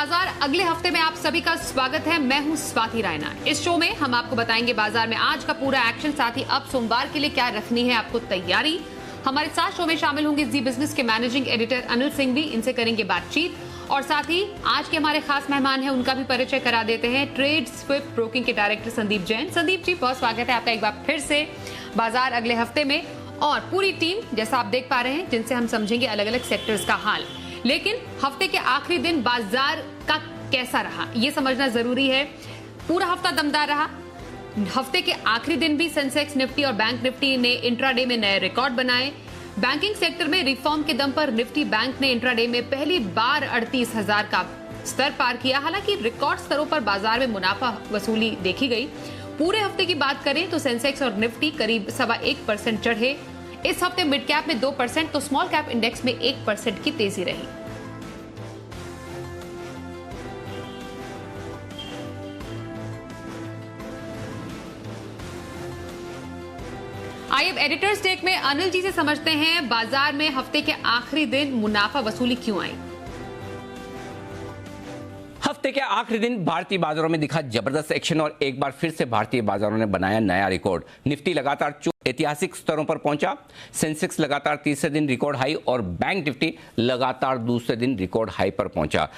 बाजार अगले हफ्ते में आप सभी का स्वागत है। मैं हूं स्वाति रायना। इस शो में हम आपको बताएंगे बाजार में आज का पूरा एक्शन, साथ ही अब सोमवार के लिए क्या रखनी है आपको तैयारी। हमारे साथ शो में शामिल होंगे जी बिजनेस के मैनेजिंग एडिटर अनिल सिंह भी, इनसे करेंगे बातचीत। और साथ ही आज के हमारे खास मेहमान हैं, उनका भी परिचय करा देते हैं। ट्रेड स्विफ्ट ब्रोकिंग के डायरेक्टर संदीप जैन। संदीप जी, बहुत स्वागत है आपका एक बार फिर से बाजार अगले हफ्ते में। और पूरी टीम जैसा आप देख पा रहे हैं, जिनसे हम समझेंगे अलग अलग सेक्टर्स का हाल। लेकिन हफ्ते के आखिरी दिन बाजार का कैसा रहा ये समझना जरूरी है। पूरा हफ्ता दमदार रहा। हफ्ते के आखिरी दिन भी सेंसेक्स, निफ्टी और बैंक निफ्टी ने इंट्राडे में नए रिकॉर्ड बनाए। बैंकिंग सेक्टर में रिफॉर्म के दम पर निफ्टी बैंक ने इंट्राडे में पहली बार 38,000 का स्तर पार किया। हालांकि रिकॉर्ड स्तरों पर बाजार में मुनाफा वसूली देखी गई। पूरे हफ्ते की बात करें तो सेंसेक्स और निफ्टी करीब 1.25% चढ़े। इस हफ्ते मिड कैप में 2% तो स्मॉल कैप इंडेक्स में 1% की तेजी रही। आइए अब एडिटर्स टेक में अनिल जी से समझते हैं बाजार में हफ्ते के आखिरी दिन मुनाफा वसूली क्यों आई। हफ्ते के आखिरी दिन भारतीय बाजारों में दिखा जबरदस्त एक्शन और एक बार फिर से भारतीय बाजारों ने बनाया नया रिकॉर्ड। निफ्टी लगातार ऐतिहासिक स्तरों पर पहुंचा। सेंसेक्स लगातार तीसरे दिन रिकॉर्ड हाई और बैंक निफ्टी लगातार दूसरे दिन रिकॉर्ड हाई पर पहुंचा।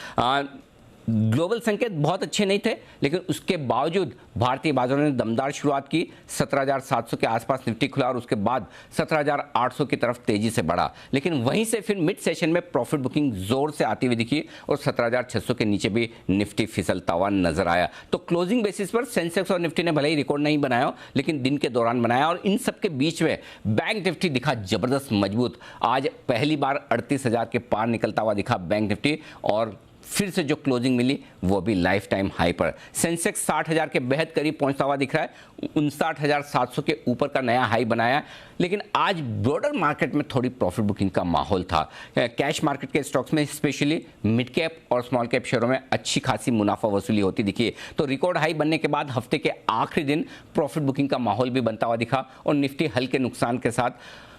ग्लोबल संकेत बहुत अच्छे नहीं थे, लेकिन उसके बावजूद भारतीय बाजारों ने दमदार शुरुआत की। 17,700 के आसपास निफ्टी खुला और उसके बाद 17,800 की तरफ तेजी से बढ़ा। लेकिन वहीं से फिर मिड सेशन में प्रॉफिट बुकिंग जोर से आती हुई दिखी और 17,600 के नीचे भी निफ्टी फिसलता हुआ नजर आया। तो क्लोजिंग बेसिस पर सेंसेक्स और निफ्टी ने भले ही रिकॉर्ड नहीं बनाया, लेकिन दिन के दौरान बनाया। और इन सब के बीच में बैंक निफ्टी दिखा जबरदस्त मजबूत। आज पहली बार 38,000 के पार निकलता हुआ दिखा बैंक निफ्टी और फिर से जो क्लोजिंग मिली वो भी लाइफ टाइम हाई पर। सेंसेक्स 60,000 के बेहद करीब पहुंचता हुआ दिख रहा है। 59,700 के ऊपर का नया हाई बनाया। लेकिन आज ब्रॉडर मार्केट में थोड़ी प्रॉफिट बुकिंग का माहौल था। कैश मार्केट के स्टॉक्स में स्पेशली मिड कैप और स्मॉल कैप शेयरों में अच्छी खासी मुनाफा वसूली होती दिखी। तो रिकॉर्ड हाई बनने के बाद हफ्ते के आखिरी दिन प्रॉफिट बुकिंग का माहौल भी बनता हुआ दिखा और निफ्टी हल्के नुकसान के साथ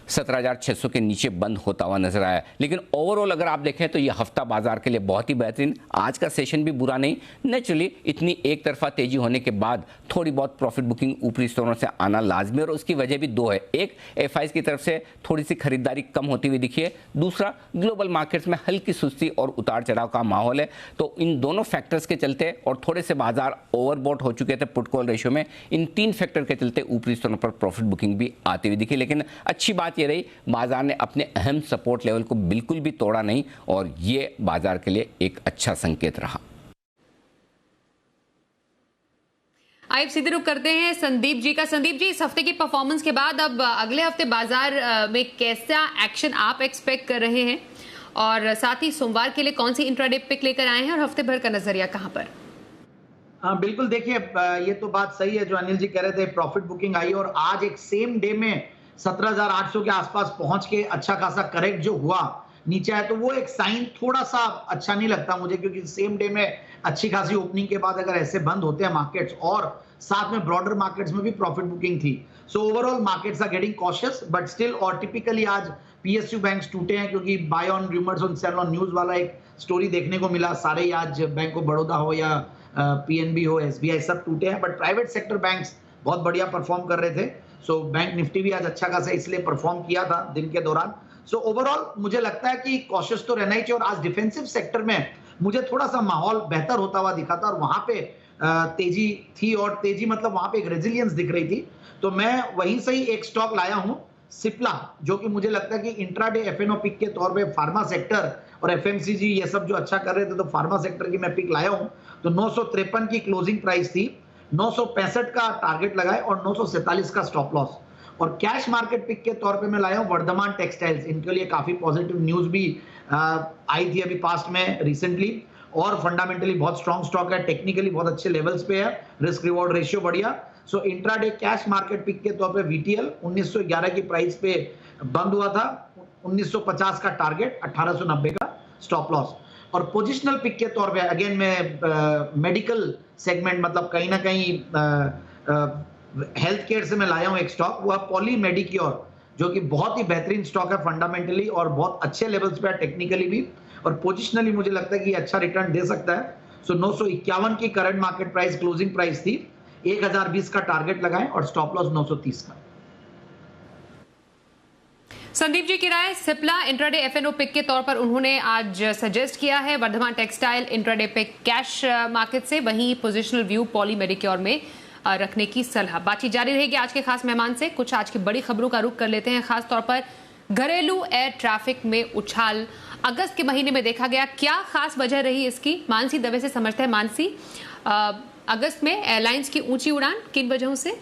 17,600 के नीचे बंद होता हुआ नजर आया। लेकिन ओवरऑल अगर आप देखें तो यह हफ्ता बाजार के लिए बहुत ही बेहतरीन। आज का सेशन भी बुरा नहीं। नेचुरली इतनी एक तरफा तेजी होने के बाद थोड़ी बहुत प्रॉफिट बुकिंग ऊपरी स्तरों से आना लाजमी, और उसकी वजह भी दो है। एक, एफआईज की तरफ से थोड़ी सी खरीदारी कम होती हुई दिखी है। दूसरा, ग्लोबल मार्केट्स में हल्की सुस्ती और उतार चढ़ाव का माहौल है। तो इन दोनों फैक्टर्स के चलते और थोड़े से बाजार ओवरबॉट हो चुके थे पुट कॉल रेशियो में, इन तीन फैक्टर के चलते ऊपरी स्तरों पर प्रॉफिट बुकिंग भी आती हुई दिखी। लेकिन अच्छी बात ये रही, बाजार ने अपने अहम सपोर्ट लेवल को बिल्कुल भी तोड़ा नहीं और ये बाजार के लिए एक अच्छा संकेत रहा। आइए सीधे रुख करते हैं संदीप जी का। संदीप जी, इस हफ्ते की परफॉर्मेंस के बाद अब अगले हफ्ते बाजार में कैसा एक्शन आप एक्सपेक्ट कर रहे हैं, और साथ ही सोमवार के लिए कौन सी इंट्राडे पिक लेकर आए हैं और हफ्ते भर का नजरिया कहां पर? हाँ बिल्कुल, देखिए ये तो बात सही है जो अनिल जी कह रहे थे। प्रॉफिट बुकिंग आई और आज एक सेम डे में 17,800 के आसपास पहुंच के अच्छा खासा करेक्ट जो हुआ नीचे आया, तो वो एक साइन थोड़ा सा अच्छा नहीं लगता मुझे, क्योंकि सेम डे में अच्छी खासी ओपनिंग के बाद अगर ऐसे बंद होते हैं मार्केट्स और साथ में ब्रॉडर मार्केट्स में भी प्रॉफिट बुकिंग थी, so overall markets are getting cautious but still. और टिपिकली आज पीएसयू बैंक्स टूटे हैं क्योंकि buy on rumours on sell on news वाला एक स्टोरी देखने को मिला। सारे ही आज बैंक ऑफ बड़ौदा हो या पीएनबी हो, एसबीआई, सब टूटे हैं। बट प्राइवेट सेक्टर बैंक्स बहुत बढ़िया परफॉर्म कर रहे थे। सो बैंक निफ्टी भी आज अच्छा खासा इसलिए परफॉर्म किया था दिन के दौरान। सो ओवरऑल मुझे लगता है कि कॉशियस तो रहना ही चाहिए। और आज डिफेंसिव सेक्टर में मुझे थोड़ा सा माहौल बेहतर होता हुआ दिखा था और वहां पे तेजी थी, और तेजी मतलब वहां पे एक रेजिलियंस दिख रही थी। तो मैं वहीं से ही एक स्टॉक लाया हूं, सिप्ला, जो कि मुझे लगता है कि इंट्राडे एफएनओ पिक के तौर पे फार्मा सेक्टर और एफएमसीजी ये सब जो अच्छा कर रहे थे, तो फार्मा सेक्टर की मैं पिक लाया हूं। तो 953 की क्लोजिंग प्राइस थी, 965 का टारगेट लगाए और 947 का स्टॉप लॉस। और कैश मार्केट पिक के तौर पे मैं लाया हूं वर्धमान टेक्सटाइल्स। इनके लिए काफी पॉजिटिव न्यूज भी आई थी अभी पास्ट में रिसेंटली, और फंडामेंटली बहुत स्ट्रॉन्ग स्टॉक है, टेक्निकली बहुत अच्छे लेवल्स पे है, रिस्क रिवॉर्ड रेशियो बढ़िया। सो इंट्राडे कैश मार्केट पिक के तौर पे वीटीएल 1911 की प्राइस पे बंद हुआ था, 1950 का टारगेट, 1890 का स्टॉप लॉस। और पोजिशनल पिक के तौर पे अगेन मैं मेडिकल सेगमेंट, मतलब कहीं ना कहीं हेल्थ केयर से मैं लाया हूं एक स्टॉक, वो है पॉली मेडिक्योर, जो कि बहुत ही बेहतरीन स्टॉक है फंडामेंटली और बहुत अच्छे लेवल्स पे है टेक्निकली भी। और पोजिशनली मुझे लगता है कि ये अच्छा रिटर्न दे सकता है। सो 951 की current market price closing price थी, 1020 का टारगेट लगाएं और स्टॉप लॉस 930 का। संदीप जी की राय, सिप्ला इंट्राडे एफएनओ पिक के तौर पर उन्होंने आज सजेस्ट किया है, Vardhman textile intraday pick cash market से, वहीं पोजिशनल व्यू पॉली मेडिक्योर में रखने की सलाह। बातचीत जारी रहेगी आज के खास मेहमान से। कुछ आज की बड़ी खबरों का रुख कर लेते हैं, खास तौर पर घरेलू एयर ट्रैफिक में उछाल अगस्त के महीने में देखा गया। क्या खास वजह रही इसकी? मानसी दवे से समझते हैं। मानसी, अगस्त में एयरलाइंस की ऊंची उड़ान किन वजहों से?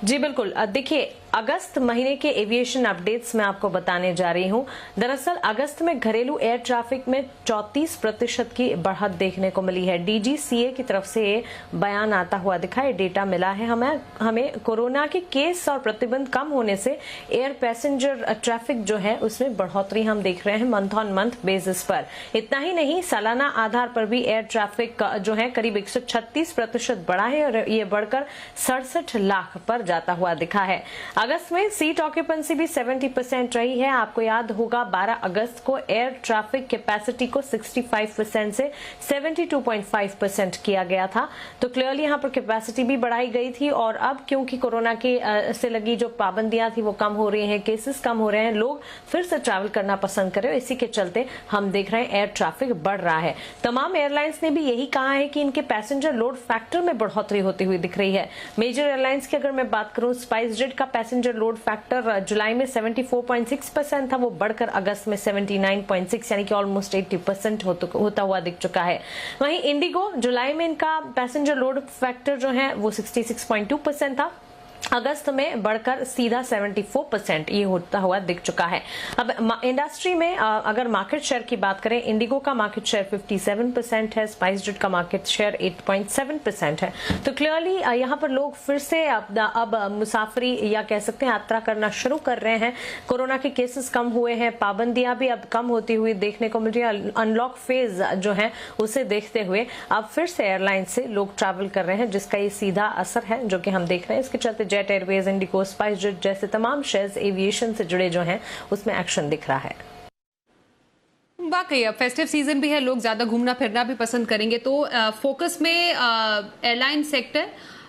जी बिल्कुल, देखिए अगस्त महीने के एविएशन अपडेट्स मैं आपको बताने जा रही हूं। दरअसल अगस्त में घरेलू एयर ट्रैफिक में 34% की बढ़त देखने को मिली है। डीजीसीए की तरफ से ये बयान आता हुआ दिखा है, डेटा मिला है हमें कोरोना के केस और प्रतिबंध कम होने से एयर पैसेंजर ट्रैफिक जो है उसमें बढ़ोतरी हम देख रहे हैं मंथ ऑन मंथ बेसिस पर। इतना ही नहीं, सालाना आधार पर भी एयर ट्रैफिक जो है करीब 136% बढ़ा है और ये बढ़कर 67 लाख पर जाता हुआ दिखा है। अगस्त में सीट ऑक्यूपेंसी भी 70% रही है। आपको याद होगा 12 अगस्त को एयर ट्रैफिक कैपेसिटी को 65% से 72.5% किया गया था, तो क्लियरली यहाँ पर कैपेसिटी भी बढ़ाई गई थी। और अब क्योंकि कोरोना की से लगी जो पाबंदियां थी वो कम हो रही हैं, केसेस कम हो रहे हैं, लोग फिर से ट्रैवल करना पसंद कर रहे हैं, इसी के चलते हम देख रहे हैं एयर ट्रैफिक बढ़ रहा है। तमाम एयरलाइंस ने भी यही कहा है कि इनके पैसेंजर लोड फैक्टर में बढ़ोतरी होती हुई दिख रही है। मेजर एयरलाइंस की अगर मैं बात करूं, स्पाइस जेट का पैसेंजर लोड फैक्टर जुलाई में 74.6% था, वो बढ़कर अगस्त में 79.6 यानी कि ऑलमोस्ट 80% होता हुआ दिख चुका है। वहीं इंडिगो जुलाई में इनका पैसेंजर लोड फैक्टर जो है वो 66.2% था, अगस्त में बढ़कर सीधा 74% ये होता हुआ दिख चुका है। अब इंडस्ट्री में अगर मार्केट शेयर की बात करें, इंडिगो का मार्केट शेयर 57% है, स्पाइस जेट का मार्केट शेयर 8.7% है। तो क्लियरली यहाँ पर लोग फिर से अब मुसाफरी या कह सकते हैं यात्रा करना शुरू कर रहे हैं। कोरोना के केसेस कम हुए हैं, पाबंदियां भी अब कम होती हुई देखने को मिल रही है। अनलॉक फेज जो है उसे देखते हुए अब फिर से एयरलाइन से लोग ट्रैवल कर रहे हैं, जिसका ये सीधा असर है जो कि हम देख रहे हैं। इसके चलते jet Airways, Indigo, spice jet जैसे तमाम शेयर्स एविएशन से जुड़े जो हैं उसमें एक्शन दिख रहा है। वाकई अब फेस्टिव सीजन भी है, लोग ज्यादा घूमना फिरना भी पसंद करेंगे, तो फोकस में एयरलाइन सेक्टर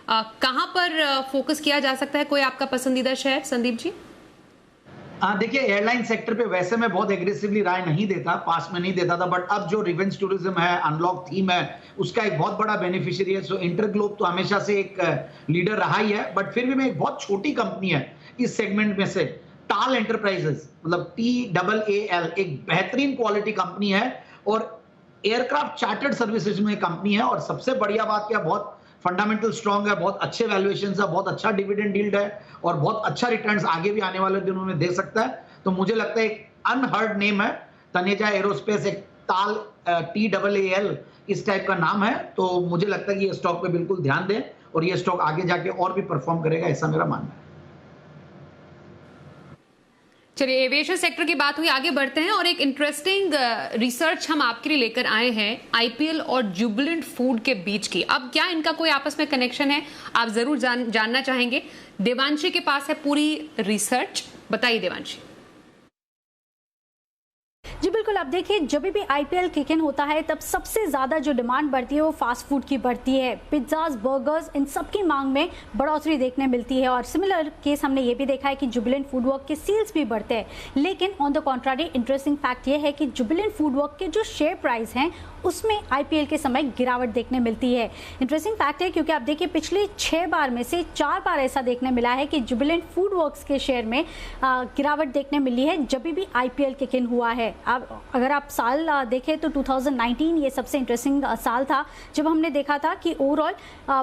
कहां पर फोकस किया जा सकता है? कोई आपका पसंदीदा शेयर, संदीप जी? देखिए, एयरलाइन सेक्टर पे वैसे मैं बहुत एग्रेसिवली राय नहीं देता, पास में नहीं देता था, बट अब जो रिवेंज टूरिज्म है, अनलॉक थीम है, उसका एक बहुत बड़ा बेनिफिशियरी है। सो इंटरग्लोब तो हमेशा से एक लीडर रहा ही है, बट फिर भी मैं एक बहुत छोटी कंपनी है इस सेगमेंट में से, टाल एंटरप्राइजेस, मतलब TAAL, एक बेहतरीन क्वालिटी कंपनी है और एयरक्राफ्ट चार्टर्ड सर्विसेज में कंपनी है। और सबसे बढ़िया बात क्या, बहुत फंडामेंटल स्ट्रांग है, बहुत अच्छे वैल्यूएशन है, बहुत अच्छा डिविडेंड यील्ड है और बहुत अच्छा रिटर्न्स आगे भी आने वाले दिनों में दे सकता है। तो मुझे लगता है एक अनहर्ड नेम है तनेजा एरोस्पेस, एक ताल TAAL इस टाइप का नाम है। तो मुझे लगता है कि ये स्टॉक पे बिल्कुल ध्यान दें और ये स्टॉक आगे जाके और भी परफॉर्म करेगा, ऐसा मेरा मानना है। चलिए, एविएशन सेक्टर की बात हुई, आगे बढ़ते हैं और एक इंटरेस्टिंग रिसर्च हम आपके लिए लेकर आए हैं आईपीएल और जुबिलेंट फूड के बीच की। अब क्या इनका कोई आपस में कनेक्शन है, आप जरूर जानना चाहेंगे। देवांशी के पास है पूरी रिसर्च, बताइए देवांशी। जी बिल्कुल, अब देखिए जब भी आईपीएल किक इन होता है तब सबसे ज़्यादा जो डिमांड बढ़ती है वो फास्ट फूड की बढ़ती है। पिज्ज़ाज, बर्गर्स, इन सब की मांग में बढ़ोतरी देखने मिलती है और सिमिलर केस हमने ये भी देखा है कि जुबिलेंट फूडवर्क के सेल्स भी बढ़ते हैं। लेकिन on the contrary interesting fact ये है कि जुबिलेंट फूडवर्क के जो शेयर प्राइस हैं उसमें आईपीएल के समय गिरावट देखने मिलती है। इंटरेस्टिंग फैक्ट है क्योंकि आप देखिए पिछले 6 बार में से 4 बार ऐसा देखने मिला है कि जुबिलेंट फूडवर्क्स के शेयर में गिरावट देखने मिली है जब भी आईपीएल किक इन हुआ है। अब अगर आप साल देखें तो 2019 ये सबसे इंटरेस्टिंग साल था जब हमने देखा था कि ओवरऑल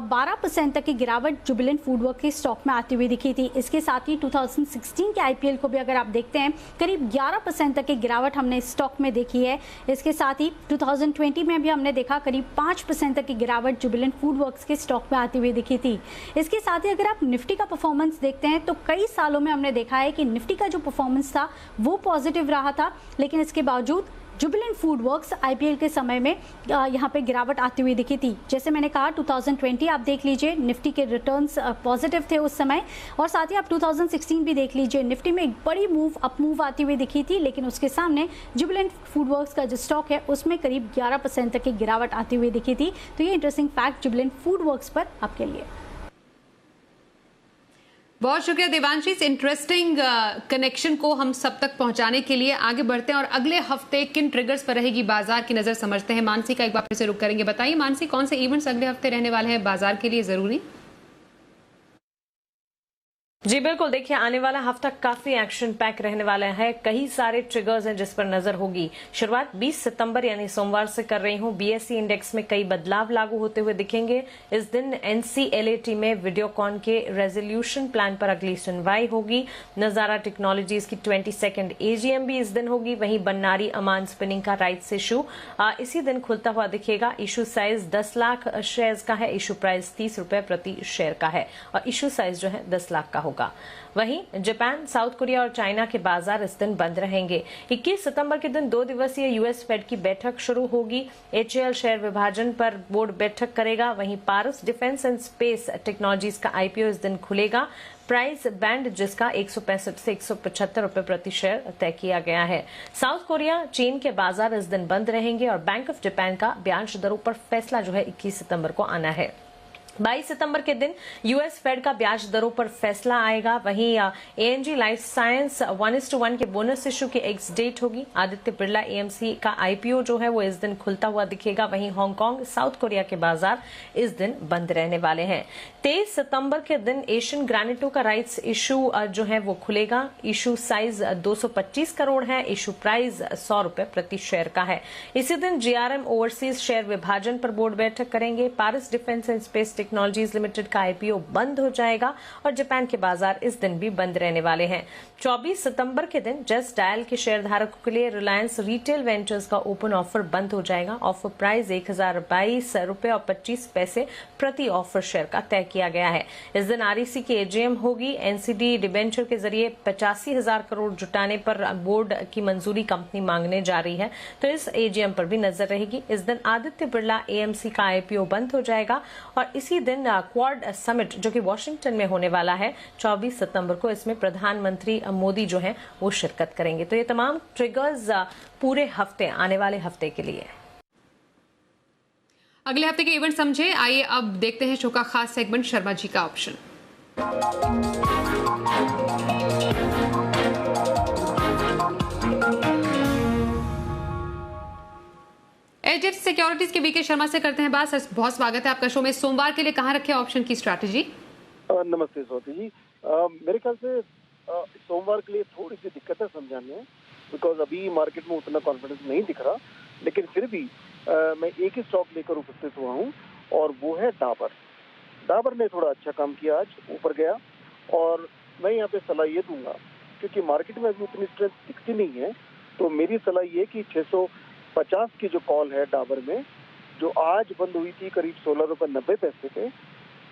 12% तक की गिरावट जुबिलेंट फूडवर्क के स्टॉक में आती हुई दिखी थी। इसके साथ ही 2016 के आईपीएल को भी अगर आप देखते हैं करीब 11% तक की गिरावट हमने स्टॉक में देखी है। इसके साथ ही 2020 में भी हमने देखा करीब 5% तक की गिरावट जुबिलेंट फूडवर्क्स के स्टॉक में आती हुई दिखी थी। इसके साथ ही अगर आप निफ्टी का परफॉर्मेंस देखते हैं तो कई सालों में हमने देखा है कि निफ्टी का जो परफॉर्मेंस था वो पॉजिटिव रहा था, लेकिन इसके बावजूद जुबिलेंट फूड वर्क्स आईपीएल के समय में यहाँ पे गिरावट आती हुई दिखी थी। जैसे मैंने कहा 2020 आप देख लीजिए, निफ्टी के रिटर्न्स पॉजिटिव थे उस समय, और साथ ही आप 2016 भी देख लीजिए, निफ्टी में एक बड़ी अप मूव आती हुई दिखी थी, लेकिन उसके सामने जुबिलेंट फूड वर्क्स का जो स्टॉक है उसमें करीब 11% तक की गिरावट आती हुई दिखी थी। तो ये interesting fact Jubilant food works पर आपके लिए। बहुत शुक्रिया देवांशी, इस इंटरेस्टिंग कनेक्शन को हम सब तक पहुंचाने के लिए। आगे बढ़ते हैं और अगले हफ्ते किन ट्रिगर्स पर रहेगी बाजार की नजर समझते हैं। मानसी का एक बार फिर से रुक करेंगे। बताइए मानसी, कौन से इवेंट्स अगले हफ्ते रहने वाले हैं बाजार के लिए जरूरी? जी बिल्कुल, देखिए आने वाला हफ्ता काफी एक्शन पैक रहने वाला है। कई सारे ट्रिगर्स हैं जिस पर नजर होगी। शुरुआत 20 सितंबर यानी सोमवार से कर रही हूं। बीएसई इंडेक्स में कई बदलाव लागू होते हुए दिखेंगे। इस दिन एनसीएलएटी में वीडियोकॉन के रेजोल्यूशन प्लान पर अगली सुनवाई होगी। नजारा टेक्नोलॉजीज की 22nd एजीएम भी इस दिन होगी। वहीं बन्नारी अमान स्पिनिंग का राइट्स इशू इसी दिन खुलता हुआ दिखेगा। इशू साइज 10 लाख शेयर्स का है। इशू प्राइस 30 रुपए प्रति शेयर का है और इशू साइज जो है 10 लाख का होगा। वहीं जापान, साउथ कोरिया और चाइना के बाजार इस दिन बंद रहेंगे। 21 सितंबर के दिन 2 दिवसीय यूएस फेड की बैठक शुरू होगी। एचएएल शेयर विभाजन पर बोर्ड बैठक करेगा। वहीं पारस डिफेंस एंड स्पेस टेक्नोलॉजीज का आईपीओ इस दिन खुलेगा। प्राइस बैंड जिसका 165 से 175 रुपए प्रति शेयर तय किया गया है। साउथ कोरिया, चीन के बाजार इस दिन बंद रहेंगे और बैंक ऑफ जापान का ब्याज दरों पर फैसला जो है 21 सितंबर को आना है। 22 सितंबर के दिन यूएस फेड का ब्याज दरों पर फैसला आएगा। वहीं एएनजी लाइफ साइंस 1:1 के बोनस इशू की एक्स डेट होगी। आदित्य बिरला एएमसी का आईपीओ जो है वो इस दिन खुलता हुआ दिखेगा। वहीं हांगकांग, साउथ कोरिया के बाजार इस दिन बंद रहने वाले हैं। 23 सितंबर के दिन एशियन ग्रेनाइटों का राइट्स इशू जो है वो खुलेगा। इशू साइज 225 करोड़ है। इशू प्राइस 100 रुपए प्रति शेयर का है। इसी दिन जीआरएम ओवरसीज शेयर विभाजन पर बोर्ड बैठक करेंगे। Paras defence and space technologies limited का आईपीओ बंद हो जाएगा और जापान के बाजार इस दिन भी बंद रहने वाले हैं। 24 सितंबर के दिन जस्ट डायल के शेयर धारकों के लिए रिलायंस रिटेल वेंचर्स का ओपन ऑफर बंद हो जाएगा। ऑफर प्राइस 1022 रुपए और 25 पैसे प्रति ऑफर शेयर का तय किया गया है। इस दिन आरईसी की एजीएम होगी। एनसीडी डिबेंचर के जरिए 85,000 करोड़ जुटाने पर बोर्ड की मंजूरी कंपनी मांगने जा रही है, तो इस एजीएम पर भी नजर रहेगी। इस दिन आदित्य बिरला एएमसी का आईपीओ बंद हो जाएगा और इसी दिन क्वाड समिट जो कि वॉशिंगटन में होने वाला है 24 सितंबर को, इसमें प्रधानमंत्री मोदी जो है वो शिरकत करेंगे। तो ये तमाम ट्रिगर्स पूरे हफ्ते, आने वाले हफ्ते के लिए। अगले हफ्ते के इवेंट समझे। आइए अब देखते हैं शो का खास सेगमेंट शर्मा जी का ऑप्शन। एचडीएफसी सिक्योरिटीज के वीके शर्मा से करते हैं बात। सर बहुत स्वागत है आपका शो में। सोमवार के लिए कहां रखे ऑप्शन की स्ट्रैटेजी? नमस्ते स्वाति जी। मेरे ख्याल से सोमवार के लिए थोड़ी सी दिक्कत है समझाने में, बिकॉज अभी मार्केट में उतना कॉन्फिडेंस नहीं दिख रहा, लेकिन फिर भी मैं एक ही स्टॉक लेकर उपस्थित हुआ हूँ और वो है डाबर। डाबर ने थोड़ा अच्छा काम किया, आज ऊपर गया और मैं यहाँ पे सलाह ये दूंगा क्योंकि मार्केट में अभी उतनी स्ट्रेंथ दिखती नहीं है, तो मेरी सलाह ये कि 650 की जो कॉल है डाबर में, जो आज बंद हुई थी करीब 16 रुपए 90 पैसे पे,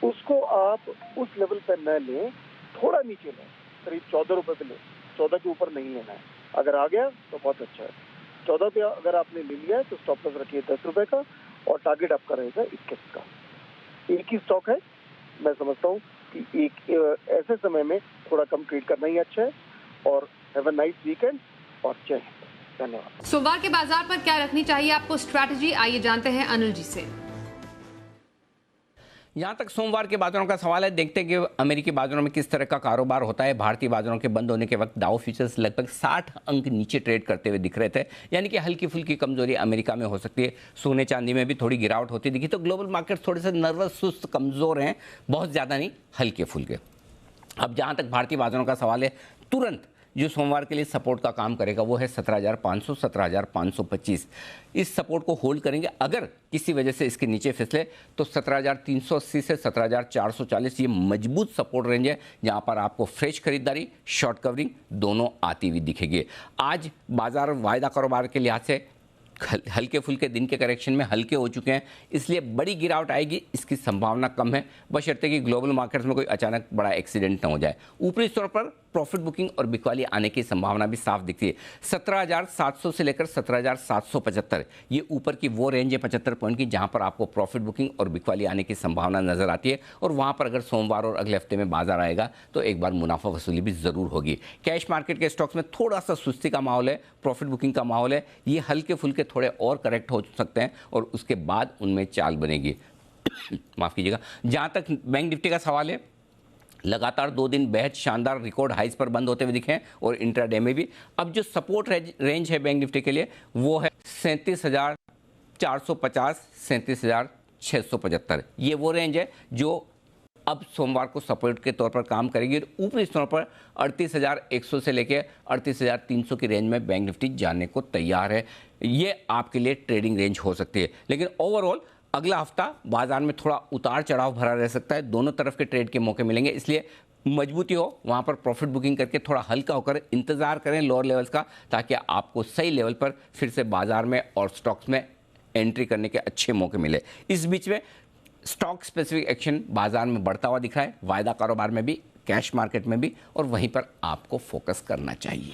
उसको आप उस लेवल पे न लें, थोड़ा नीचे लें, करीब 14 रुपए पे लें। 14 के ऊपर नहीं लेना है। अगर आ गया तो बहुत अच्छा है। 14 पे अगर आपने ले लिया है तो स्टॉप लॉस रखिए 10 रुपए का और टारगेट आपका रहेगा 21 का। एक ही स्टॉक है, मैं समझता हूँ कि एक ऐसे समय में थोड़ा कम ट्रेड करना ही अच्छा है। और हैव अ नाइस वीकेंड और जय हिंद। धन्यवाद। सोमवार के बाजार पर क्या रखनी चाहिए आपको स्ट्रैटेजी, आइए जानते हैं अनिल जी से। जहां तक सोमवार के बाजारों का सवाल है, देखते हैं कि अमेरिकी बाजारों में किस तरह का कारोबार होता है। भारतीय बाजारों के बंद होने के वक्त डाउ फ्यूचर्स लगभग 60 अंक नीचे ट्रेड करते हुए दिख रहे थे, यानी कि हल्की फुल्की कमजोरी अमेरिका में हो सकती है। सोने चांदी में भी थोड़ी गिरावट होती दिखी। तो ग्लोबल मार्केट थोड़े से नर्वस, सुस्त, कमजोर हैं, बहुत ज़्यादा नहीं, हल्के फुल्के। अब जहां तक भारतीय बाजारों का सवाल है, तुरंत जो सोमवार के लिए सपोर्ट का काम करेगा वो है 17,500, 17,525। इस सपोर्ट को होल्ड करेंगे। अगर किसी वजह से इसके नीचे फिसले तो 17,380 से 17,440 ये मजबूत सपोर्ट रेंज है, जहां पर आपको फ्रेश खरीदारी, शॉर्ट कवरिंग दोनों आती हुई दिखेगी। आज बाजार वायदा कारोबार के लिहाज से हल्के फुल्के दिन के करेक्शन में हल्के हो चुके हैं, इसलिए बड़ी गिरावट आएगी इसकी संभावना कम है, बशर्ते कि ग्लोबल मार्केट्स में कोई अचानक बड़ा एक्सीडेंट न हो जाए। ऊपरी स्तर पर प्रॉफिट बुकिंग और बिकवाली आने की संभावना भी साफ दिखती है। 17,700 से लेकर 17,775 ये ऊपर की वो रेंज है 75 पॉइंट की, जहां पर आपको प्रॉफिट बुकिंग और बिकवाली आने की संभावना नजर आती है। और वहां पर अगर सोमवार और अगले हफ्ते में बाजार आएगा तो एक बार मुनाफा वसूली भी जरूर होगी। कैश मार्केट के स्टॉक्स में थोड़ा सा सुस्ती का माहौल है, प्रॉफिट बुकिंग का माहौल है, ये हल्के फुल्के थोड़े और करेक्ट हो सकते हैं और उसके बाद उनमें चाल बनेगी। माफ कीजिएगा। जहां तक बैंक निफ्टी का सवाल है, लगातार 2 दिन बेहद शानदार रिकॉर्ड हाइस पर बंद होते हुए दिखे हैं और इंट्राडे में भी। अब जो सपोर्ट रेंज है बैंक निफ्टी के लिए वो है 37,450 37,675। ये वो रेंज है जो अब सोमवार को सपोर्ट के तौर पर काम करेगी। ऊपरी स्तरों पर 38,100 से लेकर 38,300 की रेंज में बैंक निफ्टी जाने को तैयार है। ये आपके लिए ट्रेडिंग रेंज हो सकती है, लेकिन ओवरऑल अगला हफ्ता बाजार में थोड़ा उतार चढ़ाव भरा रह सकता है। दोनों तरफ के ट्रेड के मौके मिलेंगे, इसलिए मजबूती हो वहां पर प्रॉफिट बुकिंग करके थोड़ा हल्का होकर इंतजार करें लोअर लेवल्स का, ताकि आपको सही लेवल पर फिर से बाजार में और स्टॉक्स में एंट्री करने के अच्छे मौके मिले। इस बीच में स्टॉक स्पेसिफिक एक्शन बाजार में बढ़ता हुआ दिख रहा है, वायदा कारोबार में भी, कैश मार्केट में भी, और वहीं पर आपको फोकस करना चाहिए।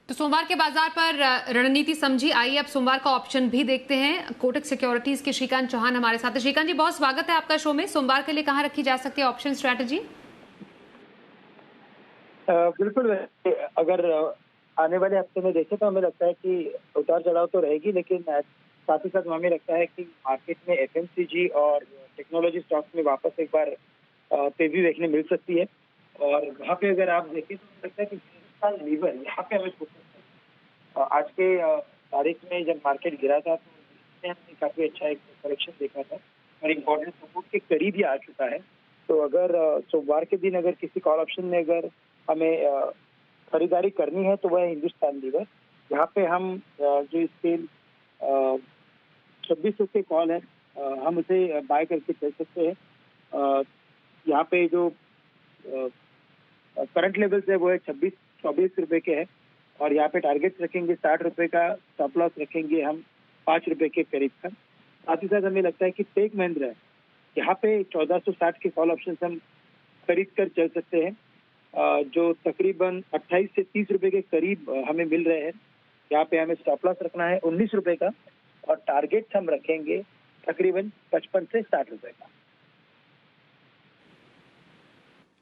तो सोमवार के बाजार पर रणनीति समझी। आइए अब सोमवार का ऑप्शन भी देखते हैं। कोटक सिक्योरिटीज के श्रीकांत चौहान हमारे साथ है। श्रीकांत जी, बहुत स्वागत है आपका शो में। सोमवार के लिए कहां रखी जा सकती है ऑप्शन स्ट्रैटेजी? बिल्कुल, अगर आने वाले हफ्ते में देखें तो हमें लगता है कि उतार चढ़ाव तो रहेगी, लेकिन साथ ही साथ हमें लगता है कि मार्केट में एफएमसीजी और टेक्नोलॉजी स्टॉक्स में वापस एक बार तेजी देखने मिल सकती है। और वहाँ पे अगर आप देखें तो लगता है कि लीवर यहाँ पे हमें आज के तारीख में जब मार्केट गिरा था तो हमने काफी अच्छा एक करेक्शन देखा था और इम्पोर्टेंट सपोर्ट के करीब ही आ चुका है। तो अगर सोमवार के दिन अगर किसी कॉल ऑप्शन में अगर हमें खरीदारी करनी है तो वह हिंदुस्तान लीवर। यहाँ पे हम जो इसके 2600 के कॉल है, हम उसे बाय करके चल सकते हैं। यहाँ पे जो करंट लेवल्स है वो है 24 रुपए के है और यहाँ पे टारगेट रखेंगे 60 रुपए का, स्टॉप लॉस रखेंगे हम 5 रुपए के करीब का। साथ ही साथ हमें लगता है कि टेक महिंद्रा है, यहाँ पे 1460 के कॉल ऑप्शन हम खरीद कर चल सकते हैं, जो तकरीबन 28 से 30 रुपए के करीब हमें मिल रहे हैं। यहाँ पे हमें स्टॉप लॉस रखना है 19 रुपए का और टारगेट हम रखेंगे तकरीबन 55 से 60 रुपए का।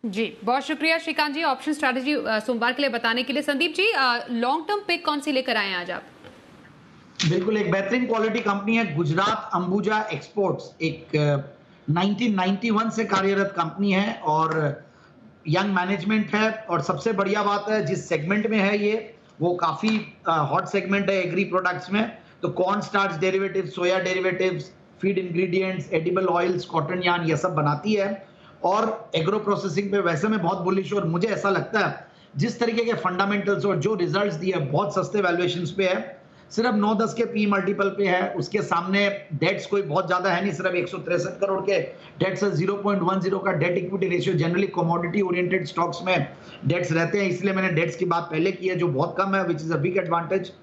जी, बहुत शुक्रिया श्रीकांत जी ऑप्शन स्ट्रैटेजी सोमवार के लिए बताने के लिए। Sandeep ji, long term pick कौन सी लेकर आए हैं आज आप? बिल्कुल, एक बेहतरीन क्वालिटी कंपनी है गुजरात अंबुजा एक्सपोर्ट्स। एक 1991 से कार्यरत कंपनी है और यंग मैनेजमेंट है। और सबसे बढ़िया बात है, जिस सेगमेंट में है ये वो काफी हॉट सेगमेंट है एग्री प्रोडक्ट्स में। तो corn starch derivatives, soya derivatives, feed ingredients, edible oils, cotton yarn, ये सब बनाती है। और एग्रो प्रोसेसिंग पे वैसे में बहुत बुलिश हूं और मुझे ऐसा लगता है जिस तरीके के फंडामेंटल्स और जो रिजल्ट्स दिए बहुत सस्ते वैल्यूएशंस पे है, सिर्फ 9-10 के पी मल्टीपल पे है। उसके सामने डेट्स कोई बहुत ज्यादा है नहीं, सिर्फ 163 करोड़ के डेट्स है। 0.10 का debt equity ratio. Generally commodity oriented stocks में डेट्स रहते हैं, इसलिए मैंने डेट्स की बात पहले की है, जो बहुत कम है, which is a big advantage.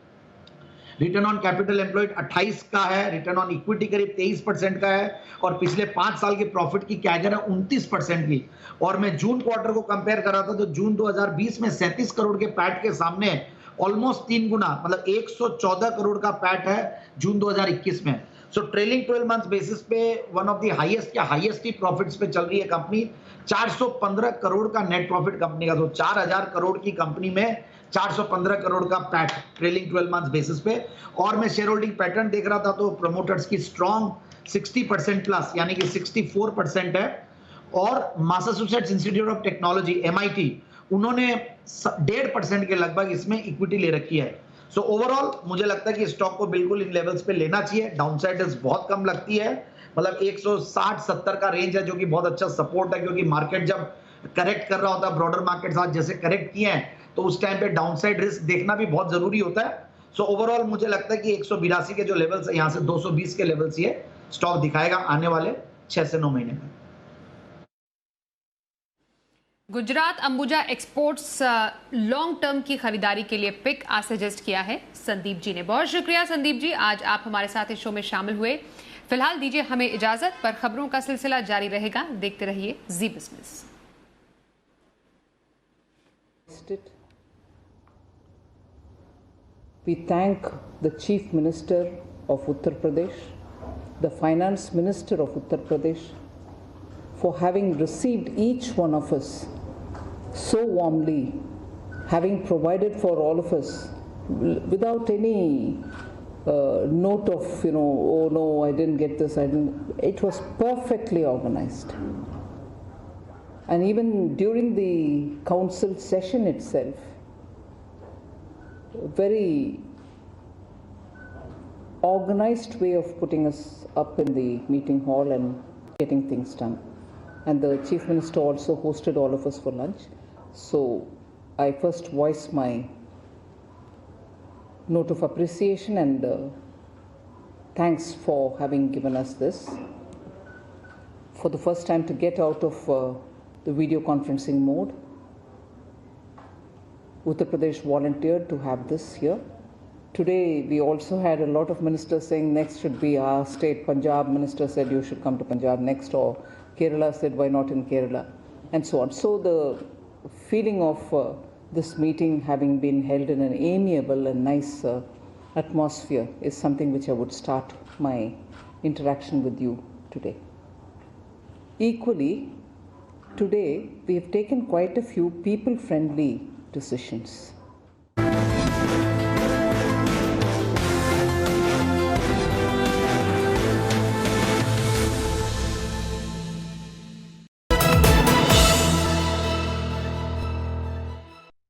Return on capital employed 28 का है, रिटर्न ऑन इक्विटी करीब 23% का है और पिछले 5 साल के प्रॉफिट की कैगर है 29% की। और मैं जून क्वार्टर को कंपेयर कर रहा था तो जून 2020 में 37 करोड़ के पैट के सामने ऑलमोस्ट 3 गुना, मतलब 114 करोड़ का पैट है जून 2021 में। सो ट्रेलिंग 12 मंथ्स बेसिस पे वन ऑफ द हाईएस्ट या हाईएस्ट ही प्रॉफिट्स पे चल रही है कंपनी। 415 करोड़ का नेट प्रॉफिट कंपनी का, तो 4000 करोड़ की कंपनी में 415 करोड़ का पैट ट्रेलिंग 12 मंथ्स बेसिस पे। और मैं शेयर होल्डिंग पैटर्न देख रहा था तो प्रमोटर्स की स्ट्रॉन्ग 60% प्लस, यानी कि 64% है। और Massachusetts institute of technology MIT, उन्होंने 1.5% के लगभग इसमें इक्विटी ले रखी है। सो ओवरऑल मुझे लगता है कि स्टॉक को बिल्कुल इन लेवल्स पे लेना चाहिए। डाउनसाइड बहुत कम लगती है, मतलब 160-70 का रेंज है, जो कि बहुत अच्छा सपोर्ट है, क्योंकि मार्केट जब करेक्ट कर रहा होता है, ब्रॉडर मार्केट साथ जैसे करेक्ट किए हैं, तो उस टाइम पे डाउनसाइड रिस्क देखना भी बहुत जरूरी होता है। सो ओवरऑल मुझे लगता है कि 182 के जो लेवल्स है, यहाँ से 220 के लेवल्स ये स्टॉक दिखाएगा आने वाले 6 से 9 महीने में। Gujarat Ambuja exports long term की खरीदारी के लिए पिक आज सजेस्ट किया है संदीप जी ने। बहुत शुक्रिया संदीप जी, आज आप हमारे साथ इस शो में शामिल हुए। फिलहाल दीजिए हमें इजाजत, पर खबरों का सिलसिला जारी रहेगा। देखते रहिए जी business. it. We thank the Chief Minister of Uttar Pradesh, the Finance Minister of Uttar Pradesh, for having received each one of us so warmly, having provided for all of us without any note of, oh no, I didn't get this, it was perfectly organized. And even during the council session itself, a very organized way of putting us up in the meeting hall and getting things done. And the Chief Minister also hosted all of us for lunch. So I first voiced my note of appreciation and thanks for having given us this. For the first time to get out of the video conferencing mode, Uttar Pradesh volunteered to have this here. Today we also had a lot of ministers saying next should be our state. Punjab minister said you should come to Punjab next, or Kerala said why not in Kerala, and so on. So the feeling of this meeting having been held in an amiable and nice atmosphere is something which I would start my interaction with you today. Equally, today we have taken quite a few people-friendly decisions.